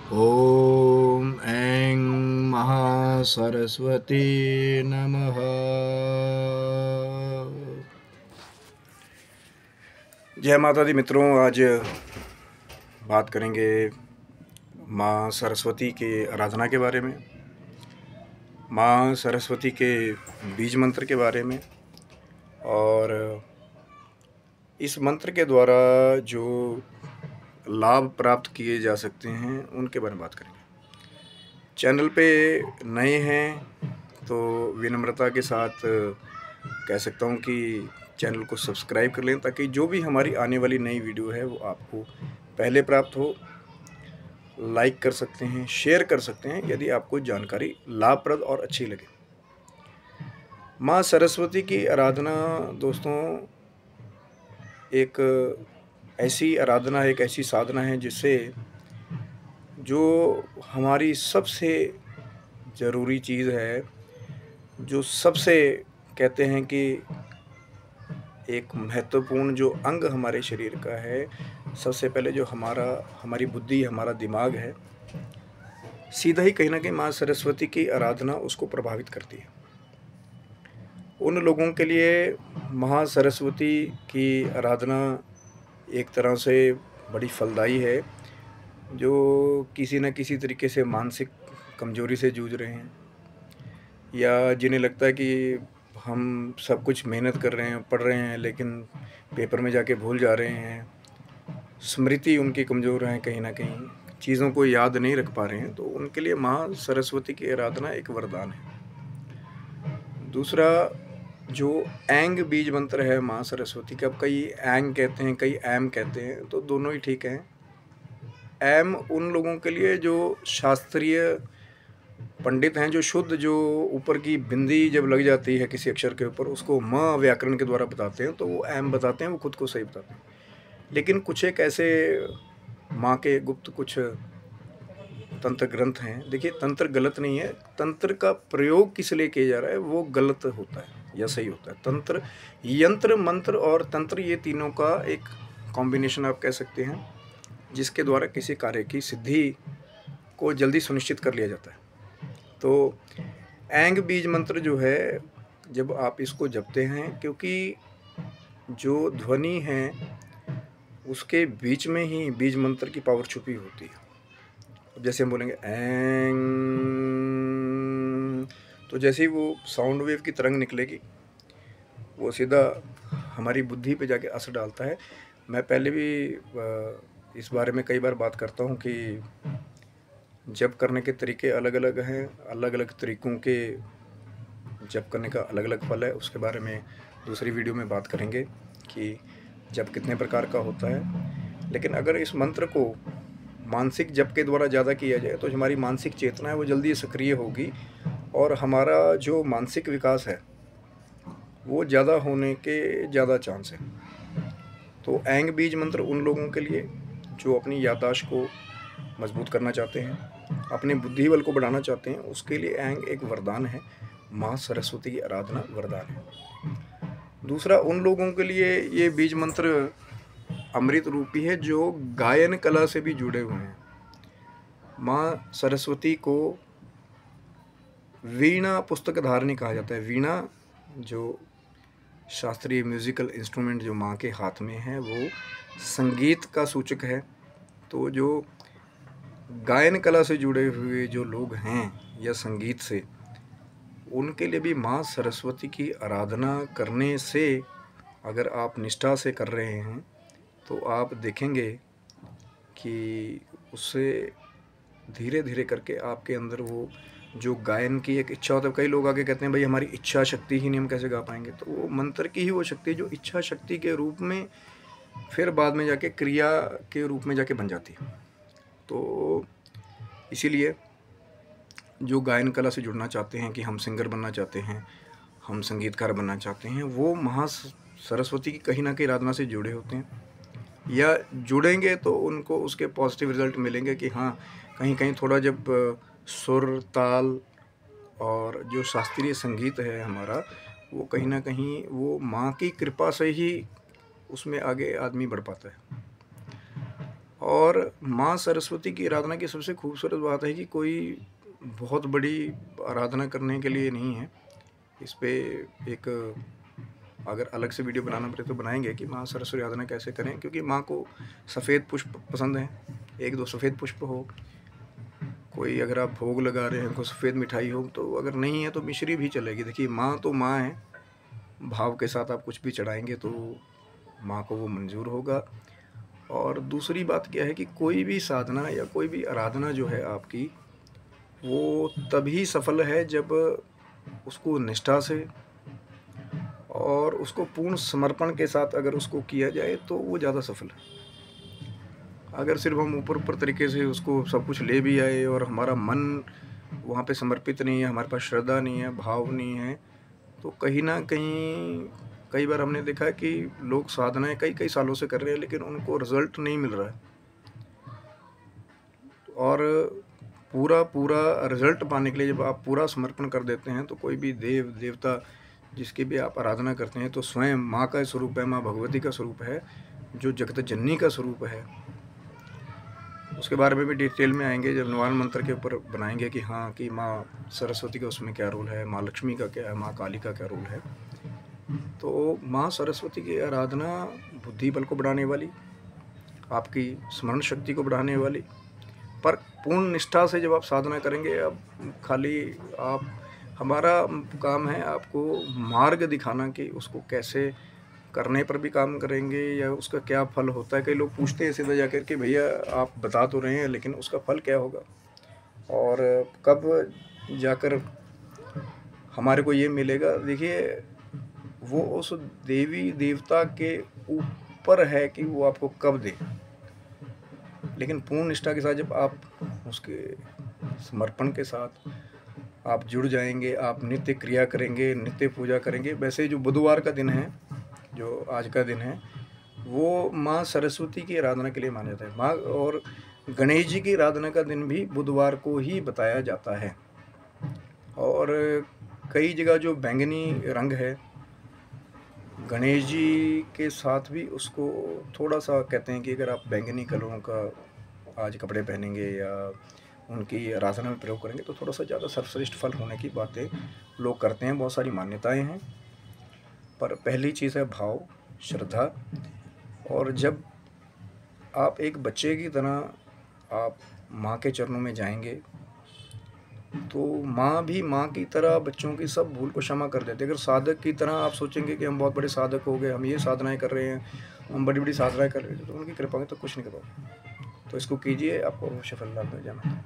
ॐ ऐं महासरस्वती नमः। जय माता दी मित्रों, आज बात करेंगे माँ सरस्वती के आराधना के बारे में, माँ सरस्वती के बीज मंत्र के बारे में और इस मंत्र के द्वारा जो लाभ प्राप्त किए जा सकते हैं उनके बारे में बात करेंगे। चैनल पे नए हैं तो विनम्रता के साथ कह सकता हूँ कि चैनल को सब्सक्राइब कर लें ताकि जो भी हमारी आने वाली नई वीडियो है वो आपको पहले प्राप्त हो। लाइक कर सकते हैं, शेयर कर सकते हैं यदि आपको जानकारी लाभप्रद और अच्छी लगे। माँ सरस्वती की आराधना दोस्तों एक ऐसी आराधना, एक ऐसी साधना है जिससे जो हमारी सबसे ज़रूरी चीज़ है, जो सबसे कहते हैं कि एक महत्वपूर्ण जो अंग हमारे शरीर का है, सबसे पहले जो हमारी बुद्धि, हमारा दिमाग है, सीधा ही कहीं ना कहीं माँ सरस्वती की आराधना उसको प्रभावित करती है। उन लोगों के लिए माँ सरस्वती की आराधना एक तरह से बड़ी फलदायी है जो किसी न किसी तरीके से मानसिक कमजोरी से जूझ रहे हैं या जिन्हें लगता है कि हम सब कुछ मेहनत कर रहे हैं, पढ़ रहे हैं, लेकिन पेपर में जाके भूल जा रहे हैं, स्मृति उनकी कमज़ोर है, कहीं ना कहीं चीज़ों को याद नहीं रख पा रहे हैं, तो उनके लिए माँ सरस्वती की आराधना एक वरदान है। दूसरा जो ऐंग बीज मंत्र है माँ सरस्वती का, कई ऐंग कहते हैं, कई ऐम कहते हैं, तो दोनों ही ठीक हैं। ऐम उन लोगों के लिए जो शास्त्रीय पंडित हैं, जो शुद्ध, जो ऊपर की बिंदी जब लग जाती है किसी अक्षर के ऊपर उसको म व्याकरण के द्वारा बताते हैं, तो वो ऐम बताते हैं, वो खुद को सही बताते हैं। लेकिन कुछ एक ऐसे माँ के गुप्त कुछ तंत्र ग्रंथ हैं। देखिए, तंत्र गलत नहीं है, तंत्र का प्रयोग किस लिए किया जा रहा है वो गलत होता है या सही होता है। तंत्र, यंत्र, मंत्र और तंत्र, ये तीनों का एक कॉम्बिनेशन आप कह सकते हैं जिसके द्वारा किसी कार्य की सिद्धि को जल्दी सुनिश्चित कर लिया जाता है। तो ऐंग बीज मंत्र जो है, जब आप इसको जपते हैं, क्योंकि जो ध्वनि है उसके बीच में ही बीज मंत्र की पावर छुपी होती है। अब जैसे हम बोलेंगे ऐंग, तो जैसे ही वो साउंड वेव की तरंग निकलेगी वो सीधा हमारी बुद्धि पे जाके असर डालता है। मैं पहले भी इस बारे में कई बार बात करता हूँ कि जप करने के तरीके अलग अलग हैं, अलग अलग तरीक़ों के जप करने का अलग अलग फल है। उसके बारे में दूसरी वीडियो में बात करेंगे कि जप कितने प्रकार का होता है। लेकिन अगर इस मंत्र को मानसिक जप के द्वारा ज़्यादा किया जाए तो हमारी मानसिक चेतना है वो जल्दी सक्रिय होगी और हमारा जो मानसिक विकास है वो ज़्यादा होने के ज़्यादा चांस है। तो ऐंग बीज मंत्र उन लोगों के लिए जो अपनी याददाश्त को मजबूत करना चाहते हैं, अपने बुद्धि बल को बढ़ाना चाहते हैं, उसके लिए ऐंग एक वरदान है। माँ सरस्वती की आराधना वरदान है। दूसरा, उन लोगों के लिए ये बीज मंत्र अमृत रूपी है जो गायन कला से भी जुड़े हुए हैं। माँ सरस्वती को वीणा पुस्तक धारिणी कहा जाता है। वीणा जो शास्त्रीय म्यूज़िकल इंस्ट्रूमेंट जो माँ के हाथ में है वो संगीत का सूचक है। तो जो गायन कला से जुड़े हुए जो लोग हैं या संगीत से, उनके लिए भी माँ सरस्वती की आराधना करने से अगर आप निष्ठा से कर रहे हैं तो आप देखेंगे कि उससे धीरे धीरे करके आपके अंदर वो जो गायन की एक इच्छा होता है। कई लोग आगे कहते हैं भाई हमारी इच्छा शक्ति ही नहीं, हम कैसे गा पाएंगे। तो वो मंत्र की ही वो शक्ति जो इच्छा शक्ति के रूप में फिर बाद में जाके क्रिया के रूप में जाके बन जाती है। तो इसीलिए जो गायन कला से जुड़ना चाहते हैं कि हम सिंगर बनना चाहते हैं, हम संगीतकार बनना चाहते हैं, वो महा सरस्वती की कहीं ना कहीं आराधना से जुड़े होते हैं या जुड़ेंगे तो उनको उसके पॉजिटिव रिजल्ट मिलेंगे कि हाँ, कहीं कहीं थोड़ा जब सुर, ताल और जो शास्त्रीय संगीत है हमारा, वो कहीं ना कहीं वो माँ की कृपा से ही उसमें आगे आदमी बढ़ पाता है। और माँ सरस्वती की आराधना की सबसे खूबसूरत बात है कि कोई बहुत बड़ी आराधना करने के लिए नहीं है। इस पे एक अगर अलग से वीडियो बनाना पड़े तो बनाएंगे कि माँ सरस्वती आराधना कैसे करें, क्योंकि माँ को सफ़ेद पुष्प पसंद हैं। 1-2 सफ़ेद पुष्प हो, कोई अगर आप भोग लगा रहे हैं, कोई सफ़ेद मिठाई हो, तो अगर नहीं है तो मिश्री भी चलेगी। देखिए माँ तो माँ है, भाव के साथ आप कुछ भी चढ़ाएंगे तो माँ को वो मंजूर होगा। और दूसरी बात क्या है कि कोई भी साधना या कोई भी आराधना जो है आपकी, वो तभी सफल है जब उसको निष्ठा से और उसको पूर्ण समर्पण के साथ अगर उसको किया जाए तो वो ज़्यादा सफल है। अगर सिर्फ हम ऊपर तरीके से उसको सब कुछ ले भी आए और हमारा मन वहाँ पे समर्पित नहीं है, हमारे पास श्रद्धा नहीं है, भाव नहीं है, तो कहीं ना कहीं कई बार हमने देखा है कि लोग साधनाएं कई सालों से कर रहे हैं लेकिन उनको रिजल्ट नहीं मिल रहा है। और पूरा रिजल्ट पाने के लिए जब आप पूरा समर्पण कर देते हैं तो कोई भी देव देवता जिसकी भी आप आराधना करते हैं तो स्वयं माँ का स्वरूप है, माँ भगवती का स्वरूप है, जो जगत जननी का स्वरूप है। उसके बारे में भी डिटेल में आएंगे जब नवान मंत्र के ऊपर बनाएंगे कि हाँ कि माँ सरस्वती का उसमें क्या रोल है, माँ लक्ष्मी का क्या है, माँ काली का क्या रोल है। तो माँ सरस्वती की आराधना बुद्धि बल को बढ़ाने वाली, आपकी स्मरण शक्ति को बढ़ाने वाली, पर पूर्ण निष्ठा से जब आप साधना करेंगे, अब खाली आप हमारा काम है आपको मार्ग दिखाना कि उसको कैसे करने पर भी काम करेंगे या उसका क्या फल होता है। कई लोग पूछते हैं सीधा जाकर कि भैया आप बता तो रहे हैं लेकिन उसका फल क्या होगा और कब जाकर हमारे को ये मिलेगा। देखिए वो उस देवी देवता के ऊपर है कि वो आपको कब दे, लेकिन पूर्ण निष्ठा के साथ जब आप उसके समर्पण के साथ आप जुड़ जाएंगे, आप नित्य क्रिया करेंगे, नित्य पूजा करेंगे। वैसे जो बुधवार का दिन है, जो आज का दिन है, वो माँ सरस्वती की आराधना के लिए माना जाता है। माँ और गणेश जी की आराधना का दिन भी बुधवार को ही बताया जाता है। और कई जगह जो बैंगनी रंग है गणेश जी के साथ भी उसको थोड़ा सा कहते हैं कि अगर आप बैंगनी कलरों का आज कपड़े पहनेंगे या उनकी आराधना में प्रयोग करेंगे तो थोड़ा सा ज़्यादा सर्वश्रेष्ठ फल होने की बातें लोग करते हैं। बहुत सारी मान्यताएं हैं, पर पहली चीज़ है भाव, श्रद्धा। और जब आप एक बच्चे की तरह आप माँ के चरणों में जाएंगे तो माँ भी माँ की तरह बच्चों की सब भूल को क्षमा कर देते हैं। अगर साधक की तरह आप सोचेंगे कि हम बहुत बड़े साधक हो गए, हम ये साधनाएं कर रहे हैं, हम बड़ी बड़ी साधनाएं कर रहे हैं, तो उनकी कृपा में तो कुछ नहीं कर पाओगे। तो इसको कीजिए, आपको अवश्य फल लाभ मिल जाना।